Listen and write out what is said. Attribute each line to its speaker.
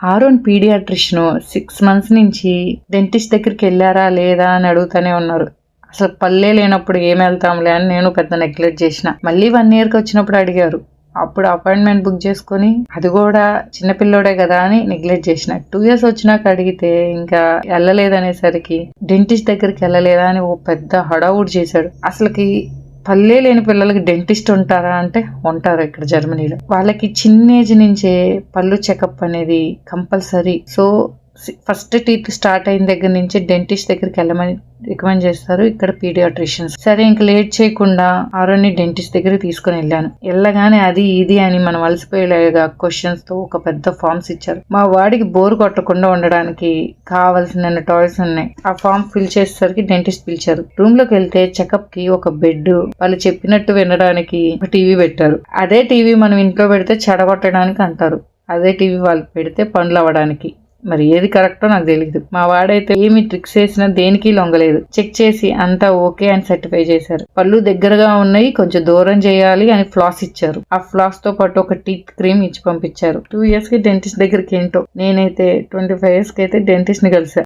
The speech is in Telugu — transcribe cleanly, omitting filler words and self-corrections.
Speaker 1: ఆరోన్ పీడియాట్రిషియన్ 6 months నుంచి డెంటిస్ట్ దగ్గరికి వెళ్ళారా లేదా అని అడుగుతూనే ఉన్నారు. అసలు పల్లె లేనప్పుడు ఏం వెళ్తాంలే అని నేను పెద్ద నెగ్లెక్ట్ చేసిన. మళ్ళీ 1 yearకి వచ్చినప్పుడు అడిగారు. అప్పుడు అపాయింట్మెంట్ బుక్ చేసుకుని అది కూడా చిన్నపిల్లోడే కదా అని నెగ్లెక్ట్ చేసిన. 2 years వచ్చినాక అడిగితే ఇంకా వెళ్ళలేదనేసరికి డెంటిస్ట్ దగ్గరికి వెళ్ళలేదా అని ఓ పెద్ద హడావుడి చేశాడు. అసలుకి పల్లె లేని పిల్లలకి డెంటిస్ట్ ఉంటారా అంటే ఉంటారు ఇక్కడ జర్మనీలో. వాళ్ళకి చిన్న ఏజ్ నుంచే పళ్ళు చెకప్ అనేది compulsory. So first teeth start అయిన దగ్గర నుంచి డెంటిస్ట్ దగ్గరికి వెళ్ళమని రికమెండ్ చేస్తారు ఇక్కడ పీడియాట్రిషియన్స్. సరే ఇంకా లేట్ చేయకుండా ఆరోని డెంటిస్ట్ దగ్గరికి తీసుకుని వెళ్ళాను. వెళ్ళగానే అది ఇది అని మనం అలసిపోయేలాగా క్వశ్చన్స్ తో ఒక పెద్ద ఫార్మ్స్ ఇచ్చారు. మా వాడికి బోర్ కొట్టకుండా ఉండడానికి కావాల్సిన టాయ్స్ ఉన్నాయి. ఆ ఫామ్ ఫిల్ చేసేసరికి డెంటిస్ట్ పిలిచారు. రూమ్ లోకి వెళ్తే చెకప్ కి ఒక బెడ్, వాళ్ళు చెప్పినట్టు వినడానికి ఒక టీవీ పెట్టారు. అదే టీవీ మనం ఇంట్లో పెడితే చెడగొట్టడానికి అంటారు, అదే టీవీ వాళ్ళకి పెడితే పనులు అవ్వడానికి. మరి ఏది కరెక్టో నాకు తెలియదు. మా వాడైతే ఏమి ట్రిక్స్ వేసినా దేనికి లొంగలేదు. చెక్ చేసి అంతా ఓకే అని సర్టిఫై చేశారు. పళ్ళు దగ్గరగా ఉన్నాయి, కొంచెం దూరం చేయాలి అని ఫ్లాస్ ఇచ్చారు. ఆ ఫ్లాస్ తో పాటు ఒక టీత్ క్రీమ్ ఇచ్చి పంపించారు. 2 years కి డెంటిస్ట్ దగ్గరికి ఏంటో. నేనైతే 25 years కి అయితే డెంటిస్ట్ ని కలిసా.